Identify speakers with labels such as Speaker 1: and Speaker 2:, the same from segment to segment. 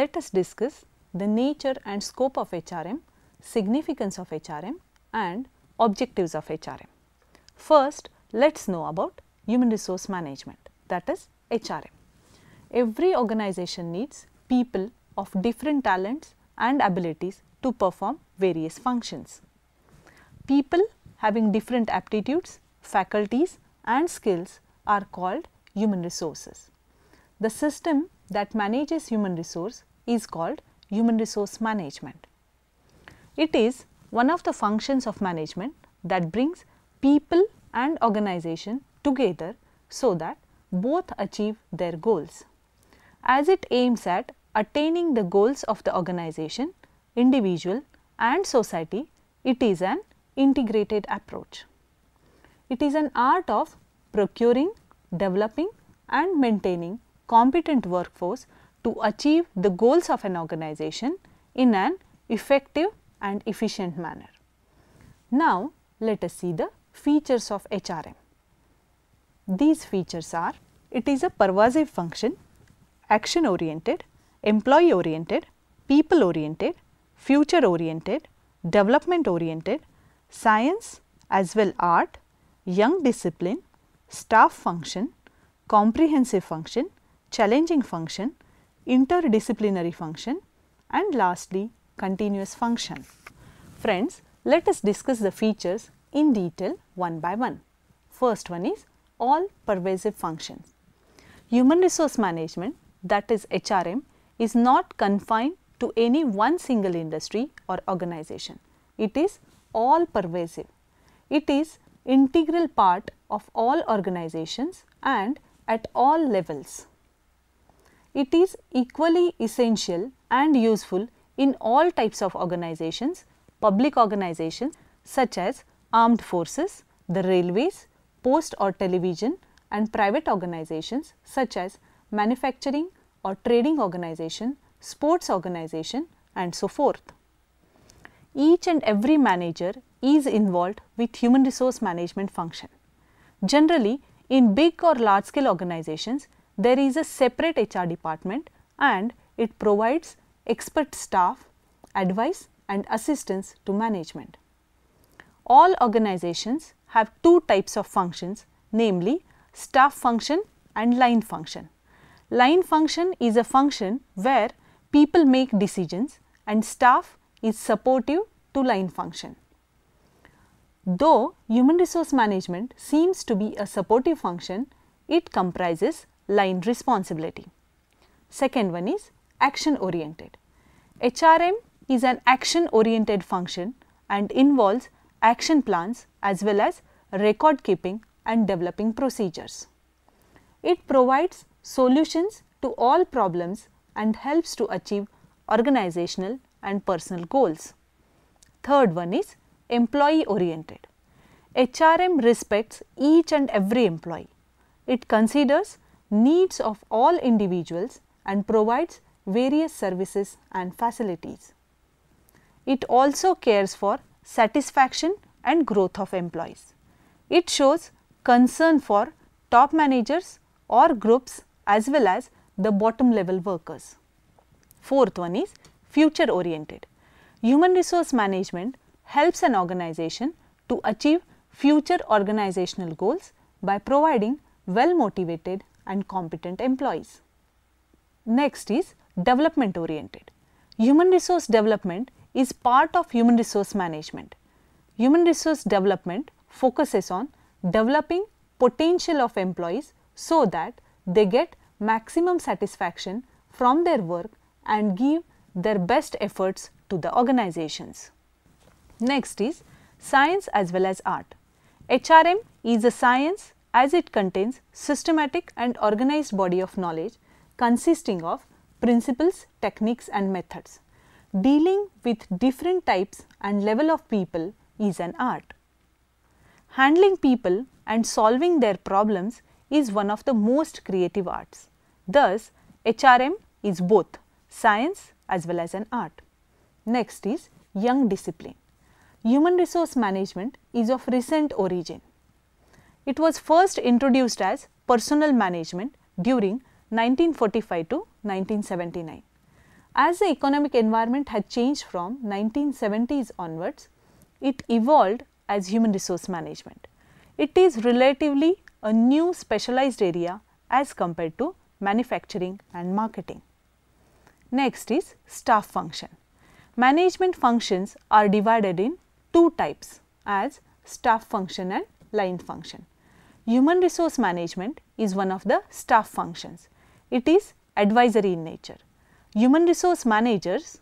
Speaker 1: let us discuss the nature and scope of HRM, significance of HRM and objectives of HRM. First, let us know about human resource management, that is HRM. Every organization needs people of different talents and abilities to perform various functions. People having different aptitudes, faculties and skills are called human resources. The system that manages human resource is called human resource management. It is one of the functions of management that brings people and organization together so that both achieve their goals. As it aims at attaining the goals of the organization, individual and society, it is an integrated approach. It is an art of procuring, developing and maintaining competent workforce to achieve the goals of an organization in an effective and efficient manner. Now, let us see the features of HRM. These features are: it is a pervasive function, action oriented, employee oriented, people oriented, future oriented, development oriented, science as well art, young discipline, staff function, comprehensive function, challenging function, interdisciplinary function and lastly continuous function. Friends, let us discuss the features in detail one by one. First one is all pervasive functions. Human resource management, that is HRM, is not confined to any one single industry or organization. It is all pervasive. It is integral part of all organizations and at all levels. It is equally essential and useful in all types of organizations, public organizations such as armed forces, the railways, post or television and private organizations such as manufacturing or trading organization, sports organization and so forth. Each and every manager is involved with human resource management function. Generally, in big or large scale organizations, there is a separate HR department and it provides expert staff, advice and assistance to management. All organizations have two types of functions, namely staff function and line function. Line function is a function where people make decisions and staff is supportive to line function. Though human resource management seems to be a supportive function, it comprises line responsibility. Second one is action oriented. HRM is an action oriented function and involves action plans as well as record keeping and developing procedures. It provides solutions to all problems and helps to achieve organizational and personal goals. Third one is employee oriented. HRM respects each and every employee. It considers needs of all individuals and provides various services and facilities. It also cares for satisfaction and growth of employees. It shows concern for top managers or groups as well as the bottom level workers. Fourth one is future oriented. Human resource management helps an organization to achieve future organizational goals by providing well motivated and competent employees. Next is development oriented. Human resource development is part of human resource management. Human resource development focuses on developing potential of employees so that they get maximum satisfaction from their work and give their best efforts to the organizations. Next is science as well as art. HRM is a science as it contains systematic and organized body of knowledge consisting of principles, techniques and methods. Dealing with different types and level of people is an art. Handling people and solving their problems is one of the most creative arts. Thus, HRM is both science as well as an art. Next is young discipline. Human resource management is of recent origin. It was first introduced as personnel management during 1945 to 1979. As the economic environment had changed from 1970s onwards, it evolved as human resource management. It is relatively a new specialized area as compared to manufacturing and marketing. Next is staff function. Management functions are divided in two types as staff function and line function. Human resource management is one of the staff functions. It is advisory in nature. Human resource managers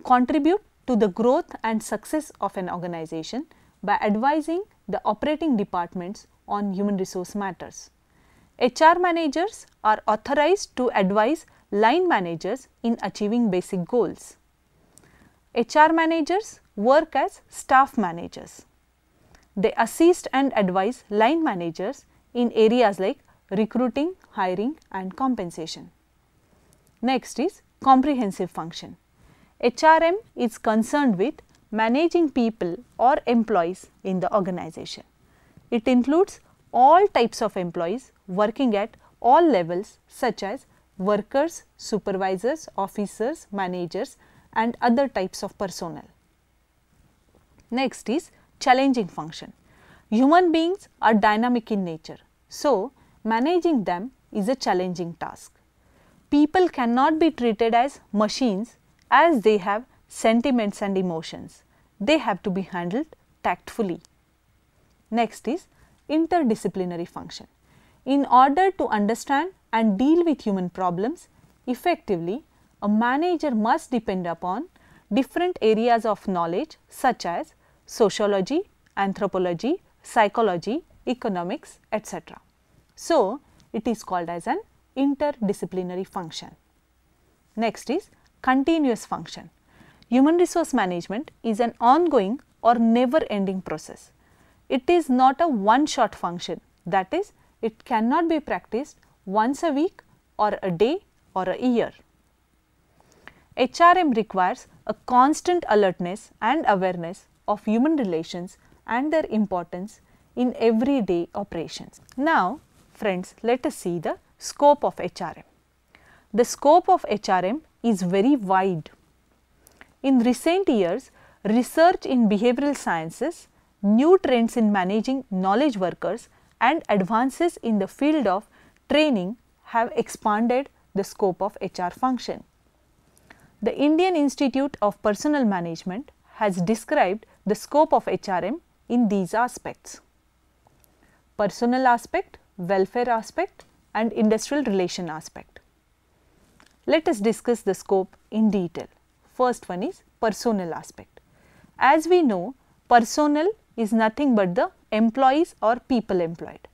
Speaker 1: contribute to the growth and success of an organization by advising the operating departments on human resource matters. HR managers are authorized to advise line managers in achieving basic goals. HR managers work as staff managers. They assist and advise line managers in areas like recruiting, hiring and compensation. Next is comprehensive function. HRM is concerned with managing people or employees in the organization. It includes all types of employees working at all levels such as workers, supervisors, officers, managers and other types of personnel. Next is challenging function. Human beings are dynamic in nature, so managing them is a challenging task. People cannot be treated as machines as they have sentiments and emotions. They have to be handled tactfully. Next is interdisciplinary function. In order to understand and deal with human problems effectively, a manager must depend upon different areas of knowledge such as sociology, anthropology, psychology, economics, etc. So, it is called as an interdisciplinary function. Next is continuous function. Human resource management is an ongoing or never ending process. It is not a one-shot function, that is, it cannot be practiced once a week or a day or a year. HRM requires a constant alertness and awareness of human relations and their importance in everyday operations. Now, friends, let us see the scope of HRM. The scope of HRM is very wide. In recent years, research in behavioral sciences, new trends in managing knowledge workers and advances in the field of training have expanded the scope of HR function. The Indian Institute of Personnel Management has described the scope of HRM in these aspects: personnel aspect, welfare aspect and industrial relation aspect. Let us discuss the scope in detail. First one is personnel aspect. As we know, personnel is nothing but the employees or people employed.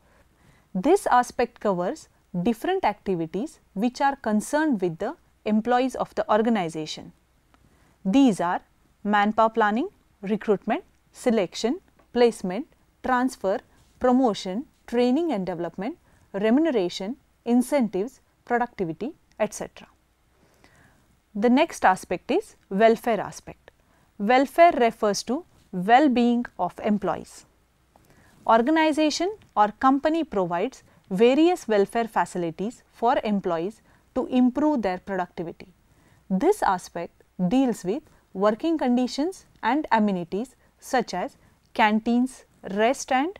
Speaker 1: This aspect covers different activities which are concerned with the employees of the organization. These are manpower planning, recruitment, selection, placement, transfer, promotion, training and development, remuneration, incentives, productivity, etc. The next aspect is welfare aspect. Welfare refers to well-being of employees. Organization or company provides various welfare facilities for employees to improve their productivity. This aspect deals with working conditions and amenities such as canteens, rest and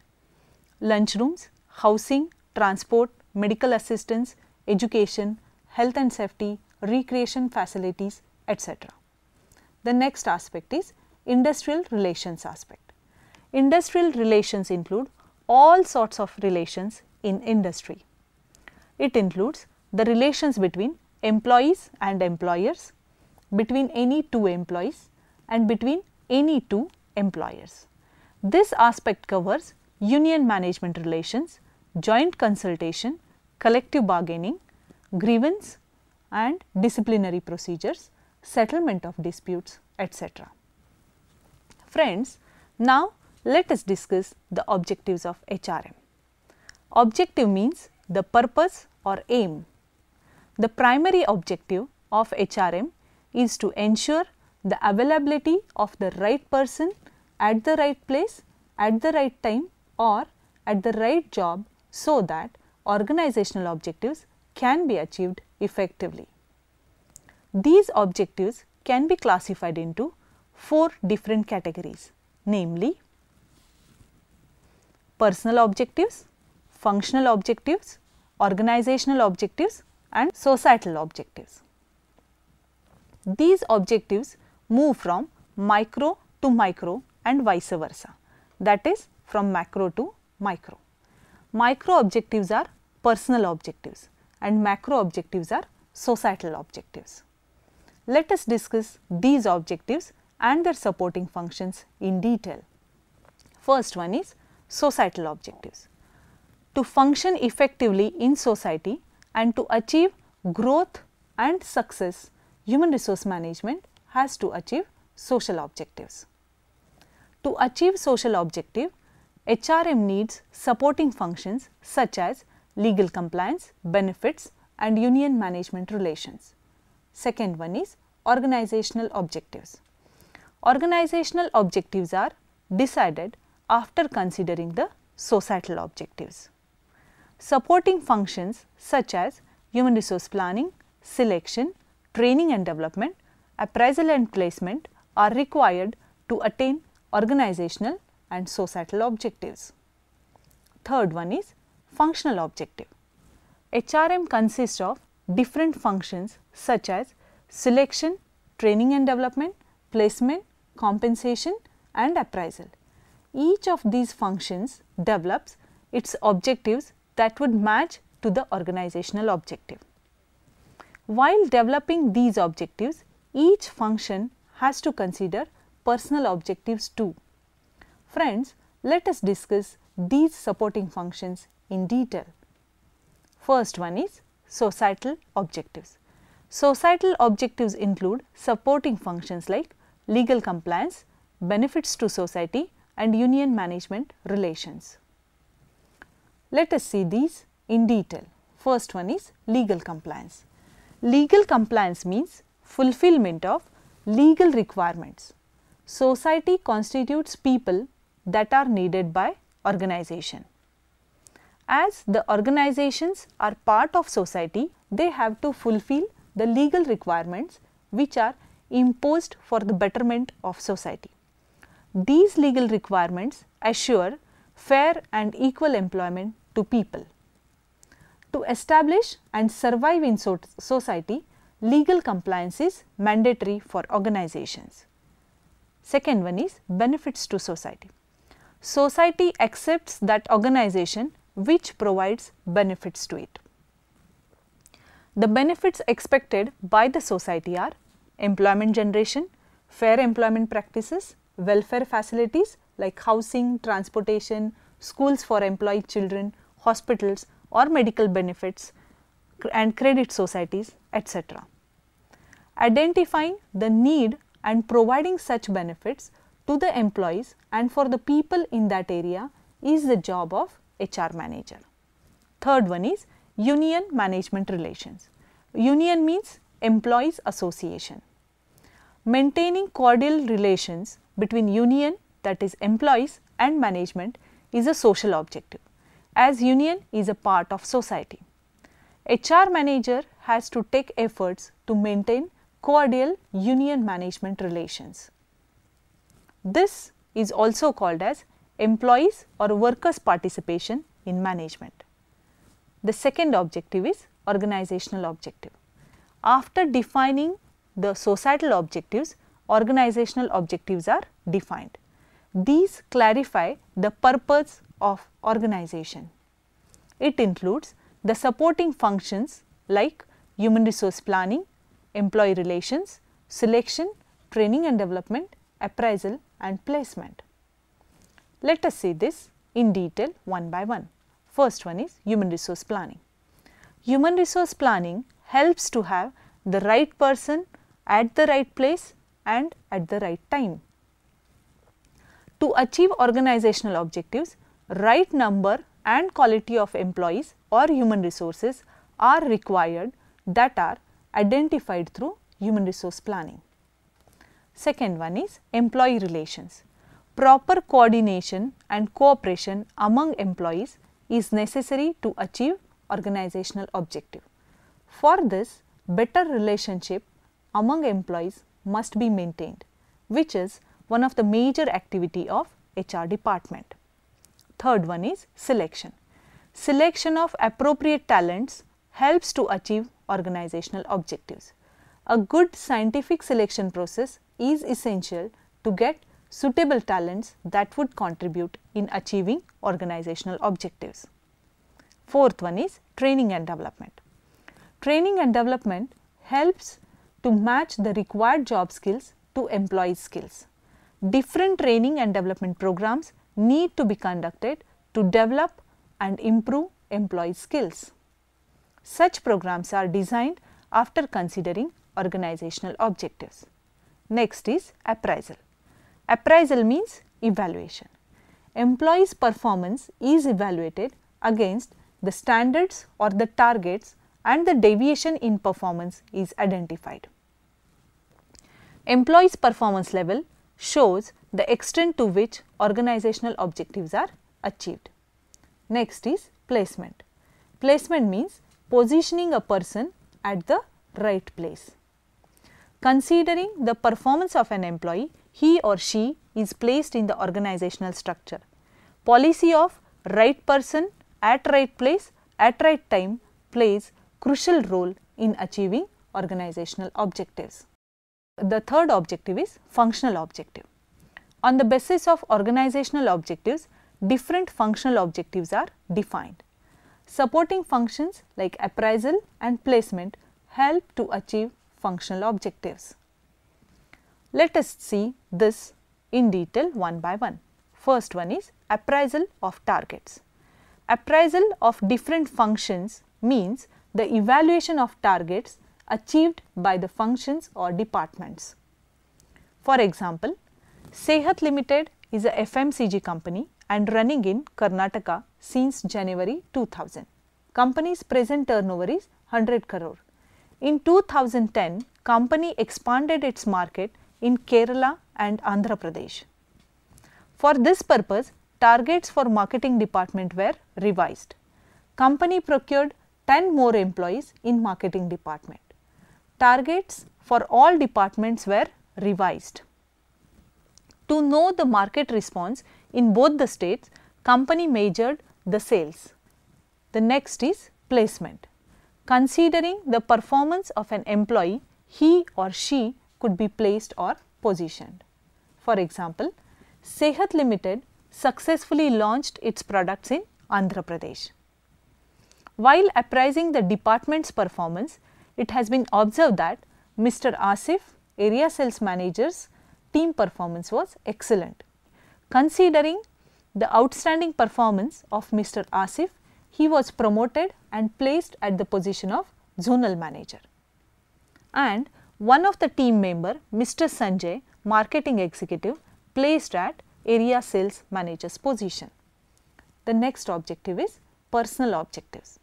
Speaker 1: lunchrooms, housing, transport, medical assistance, education, health and safety, recreation facilities, etc. The next aspect is industrial relations aspect. Industrial relations include all sorts of relations in industry. It includes the relations between employees and employers, between any two employees and between any two employers. This aspect covers union management relations, joint consultation, collective bargaining, grievance and disciplinary procedures, settlement of disputes, etc. Friends, now let us discuss the objectives of HRM. Objective means the purpose or aim. The primary objective of HRM is to ensure the availability of the right person at the right place, at the right time or at the right job so that organizational objectives can be achieved effectively. These objectives can be classified into 4 different categories, namely personal objectives, functional objectives, organizational objectives and societal objectives. These objectives move from micro to micro and vice versa, that is from macro to micro. Micro objectives are personal objectives and macro objectives are societal objectives. Let us discuss these objectives and their supporting functions in detail. First one is societal objectives. To function effectively in society and to achieve growth and success, human resource management has to achieve social objectives. To achieve social objective, HRM needs supporting functions such as legal compliance, benefits and union management relations. Second one is organizational objectives. Organizational objectives are decided after considering the societal objectives. Supporting functions such as human resource planning, selection, training and development, appraisal and placement are required to attain organizational and societal objectives. Third one is functional objective. HRM consists of different functions such as selection, training and development, placement, compensation and appraisal. Each of these functions develops its objectives that would match to the organizational objective. While developing these objectives, each function has to consider personal objectives too. Friends, let us discuss these supporting functions in detail. First one is societal objectives. Societal objectives include supporting functions like legal compliance, benefits to society and union management relations. Let us see these in detail. First one is legal compliance. Legal compliance means fulfillment of legal requirements. Society constitutes people that are needed by organization. As the organizations are part of society, they have to fulfill the legal requirements which are imposed for the betterment of society. These legal requirements assure fair and equal employment to people. To establish and survive in society, legal compliance is mandatory for organizations. Second one is benefits to society. Society accepts that organization which provides benefits to it. The benefits expected by the society are employment generation, fair employment practices, welfare facilities like housing, transportation, schools for employed children, hospitals or medical benefits and credit societies, etc. Identifying the need and providing such benefits to the employees and for the people in that area is the job of HR manager. Third one is union management relations. Union means employees association. Maintaining cordial relations between union, that is employees, and management is a social objective, as union is a part of society. HR manager has to take efforts to maintain cordial union management relations. This is also called as employees or workers' participation in management. The second objective is organizational objective. After defining the societal objectives, organizational objectives are defined. These clarify the purpose of organization. It includes the supporting functions like human resource planning, employee relations, selection, training and development, appraisal and placement. Let us see this in detail one by one. First one is human resource planning. Human resource planning helps to have the right person at the right place and at the right time. To achieve organizational objectives, right number and quality of employees or human resources are required that are identified through human resource planning. Second one is employee relations. Proper coordination and cooperation among employees is necessary to achieve organizational objective. For this, better relationship among employees must be maintained, which is one of the major activity of HR department. Third one is selection. Selection of appropriate talents helps to achieve organizational objectives. A good scientific selection process is essential to get suitable talents that would contribute in achieving organizational objectives. Fourth one is training and development. Training and development helps to match the required job skills to employee skills. Different training and development programs need to be conducted to develop and improve employee skills. Such programs are designed after considering organizational objectives. Next is appraisal. Appraisal means evaluation. Employees' performance is evaluated against the standards or the targets, and the deviation in performance is identified. Employees' performance level shows the extent to which organizational objectives are achieved. Next is placement. Placement means positioning a person at the right place. Considering the performance of an employee, he or she is placed in the organizational structure. Policy of right person at right place at right time plays crucial role in achieving organizational objectives. The third objective is functional objective. On the basis of organizational objectives, different functional objectives are defined. Supporting functions like appraisal and placement help to achieve functional objectives. Let us see this in detail one by one. First one is appraisal of targets. Appraisal of different functions means the evaluation of targets achieved by the functions or departments. For example, Sehat Limited is a FMCG company and running in Karnataka since January 2000. Company's present turnover is 100 crore. In 2010, company expanded its market in Kerala and Andhra Pradesh. For this purpose, targets for marketing department were revised. Company procured 10 more employees in marketing department. Targets for all departments were revised. To know the market response in both the states, company measured the sales. The next is placement. Considering the performance of an employee, he or she could be placed or positioned. For example, Sehat Limited successfully launched its products in Andhra Pradesh. While appraising the department's performance, it has been observed that Mr. Asif, area sales manager's team performance was excellent. Considering the outstanding performance of Mr. Asif, he was promoted and placed at the position of zonal manager. And one of the team member, Mr. Sanjay, marketing executive, placed at area sales manager's position. The next objective is personal objectives.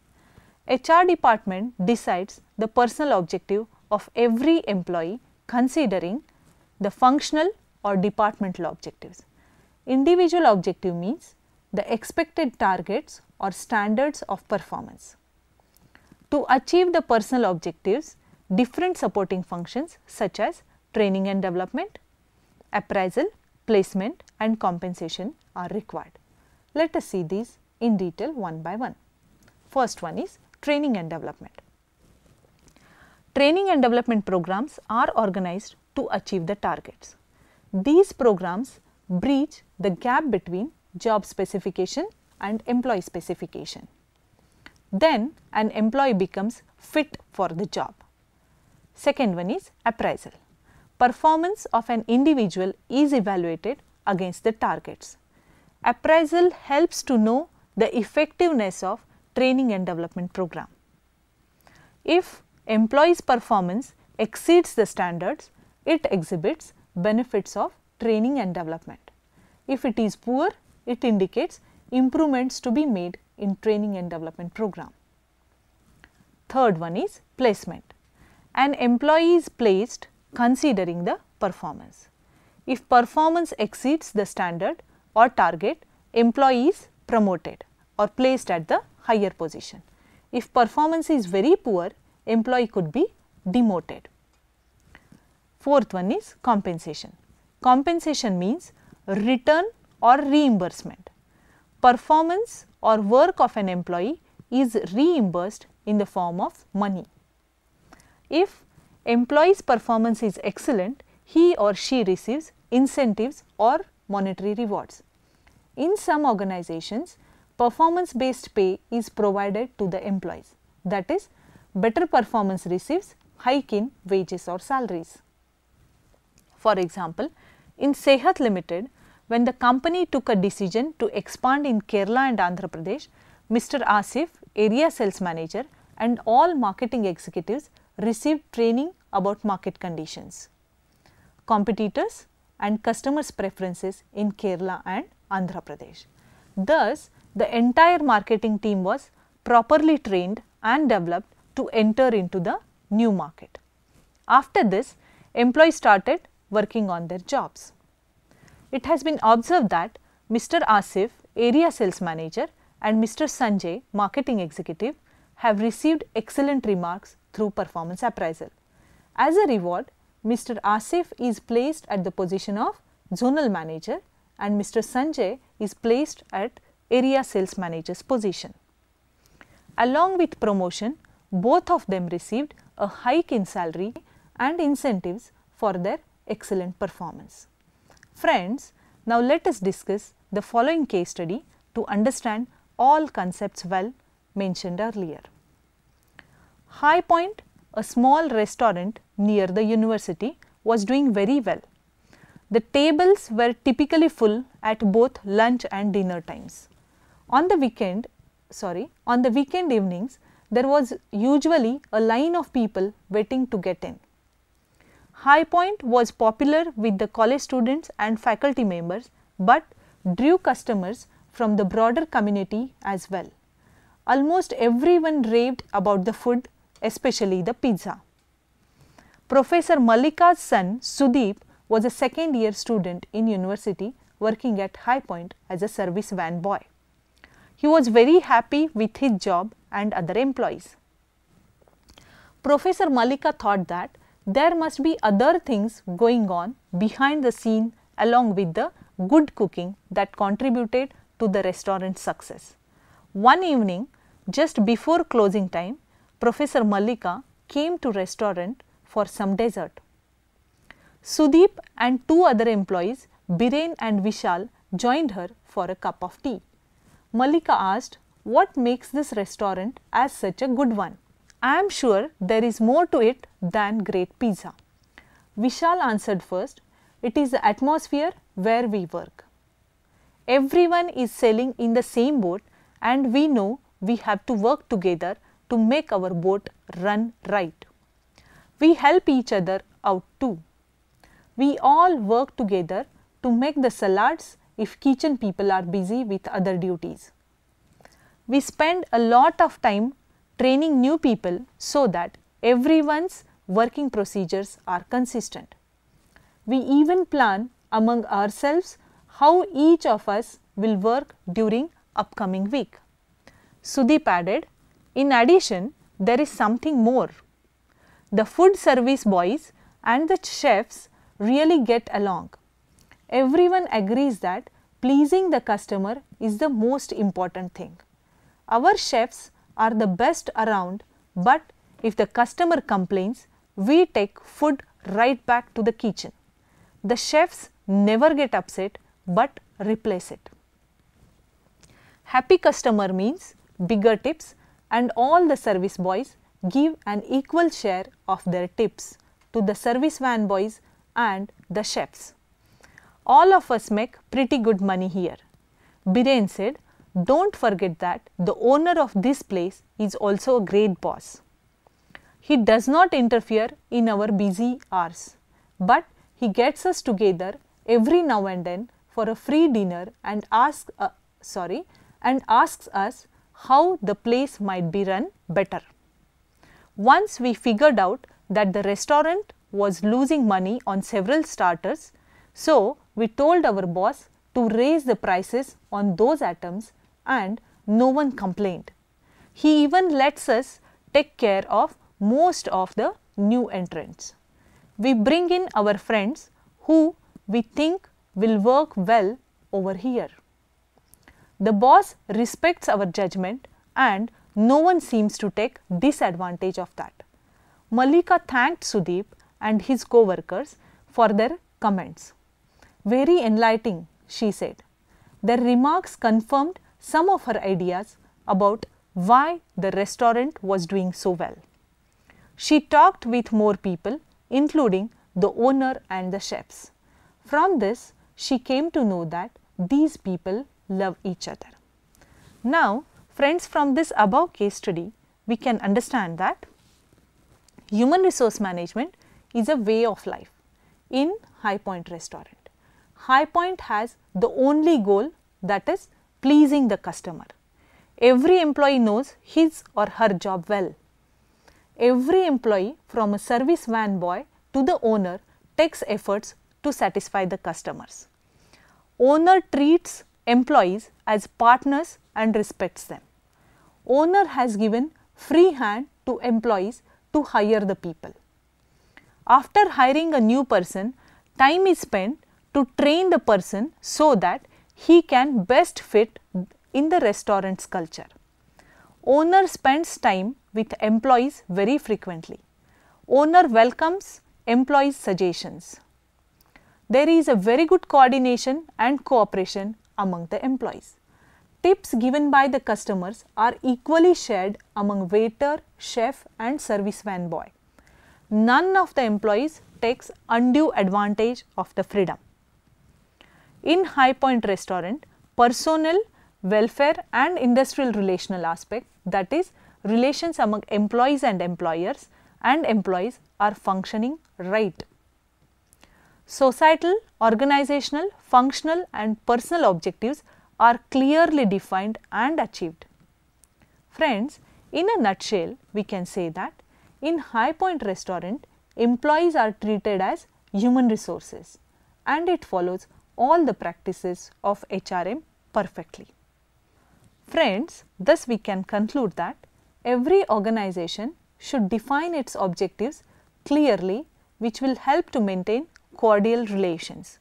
Speaker 1: HR department decides the personal objective of every employee considering the functional or departmental objectives. Individual objective means the expected targets or standards of performance. To achieve the personal objectives, different supporting functions such as training and development, appraisal, placement and compensation are required. Let us see these in detail one by one. First one is training and development. Training and development programs are organized to achieve the targets. These programs bridge the gap between job specification and employee specification. Then an employee becomes fit for the job. Second one is appraisal. Performance of an individual is evaluated against the targets. Appraisal helps to know the effectiveness of training and development program. If employee's performance exceeds the standards, it exhibits benefits of training and development. If it is poor, it indicates improvements to be made in training and development program. Third one is placement. An employee is placed considering the performance. If performance exceeds the standard or target, employee is promoted or placed at the higher position. If performance is very poor, employee could be demoted. Fourth one is compensation. Compensation means return or reimbursement. Performance or work of an employee is reimbursed in the form of money. If employee's performance is excellent, he or she receives incentives or monetary rewards. In some organizations, performance based pay is provided to the employees. That is, better performance receives hike in wages or salaries. For example, in Sehat Limited, when the company took a decision to expand in Kerala and Andhra Pradesh, Mr. Asif, area sales manager, and all marketing executives received training about market conditions, competitors and customers' preferences in Kerala and Andhra Pradesh. Thus, the entire marketing team was properly trained and developed to enter into the new market. After this, employees started working on their jobs. It has been observed that Mr. Asif, area sales manager, and Mr. Sanjay, marketing executive, have received excellent remarks through performance appraisal. As a reward, Mr. Asif is placed at the position of zonal manager and Mr. Sanjay is placed at area sales manager's position. Along with promotion, both of them received a hike in salary and incentives for their excellent performance. Friends, now let us discuss the following case study to understand all concepts well mentioned earlier. High Point, a small restaurant near the university, was doing very well. The tables were typically full at both lunch and dinner times. On the weekend evenings, there was usually a line of people waiting to get in. High Point was popular with the college students and faculty members, but drew customers from the broader community as well. Almost everyone raved about the food, especially the pizza. Professor Mallika's son Sudeep was a second-year student in university working at High Point as a service van boy. He was very happy with his job and other employees. Professor Mallika thought that there must be other things going on behind the scene along with the good cooking that contributed to the restaurant's success. One evening, just before closing time, Professor Mallika came to restaurant for some dessert. Sudeep and two other employees, Biren and Vishal, joined her for a cup of tea. Mallika asked, "What makes this restaurant as such a good one? I am sure there is more to it than great pizza." Vishal answered first, "It is the atmosphere where we work. Everyone is sailing in the same boat and we know we have to work together to make our boat run right. We help each other out too. We all work together to make the salads if kitchen people are busy with other duties. We spend a lot of time training new people so that everyone's working procedures are consistent. We even plan among ourselves how each of us will work during upcoming week." Sudeep added, "In addition, there is something more. The food service boys and the chefs really get along. Everyone agrees that pleasing the customer is the most important thing. Our chefs are the best around, but if the customer complains, we take food right back to the kitchen. The chefs never get upset but replace it. Happy customer means bigger tips, and all the service boys give an equal share of their tips to the service van boys and the chefs. All of us make pretty good money here." Biren said, "Don't forget that the owner of this place is also a great boss. He does not interfere in our busy hours, but he gets us together every now and then for a free dinner and asks us how the place might be run better. Once we figured out that the restaurant was losing money on several starters, so we told our boss to raise the prices on those items and no one complained. He even lets us take care of most of the new entrants. we bring in our friends who we think will work well over here. The boss respects our judgment and no one seems to take disadvantage of that. Malika thanked Sudeep and his co-workers for their comments. Very enlightening, she said. Their remarks confirmed some of her ideas about why the restaurant was doing so well. She talked with more people, including the owner and the chefs. From this, she came to know that these people love each other. Now, friends, from this above case study, we can understand that human resource management is a way of life in High Point restaurant. High Point has the only goal, that is pleasing the customer. Every employee knows his or her job well. Every employee, from a service van boy to the owner, takes efforts to satisfy the customers. Owner treats employees as partners and respects them. Owner has given free hand to employees to hire the people. After hiring a new person, time is spent to train the person so that he can best fit in the restaurant's culture. Owner spends time with employees very frequently. Owner welcomes employees' suggestions. There is a very good coordination and cooperation among the employees. Tips given by the customers are equally shared among waiter, chef and service van boy. None of the employees takes undue advantage of the freedom. In High Point restaurant, personnel, welfare and industrial relational aspect, that is relations among employees and employers and employees, are functioning right. Societal, organizational, functional and personal objectives are clearly defined and achieved. Friends, in a nutshell, we can say that in High Point restaurant, employees are treated as human resources and it follows all the practices of HRM perfectly. Friends, thus we can conclude that every organization should define its objectives clearly, which will help to maintain cordial relations.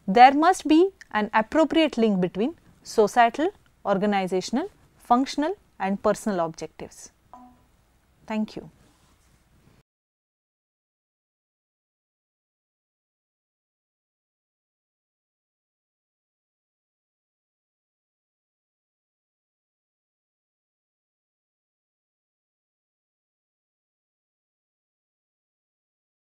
Speaker 1: There must be an appropriate link between societal, organizational, functional and personal objectives. Thank you.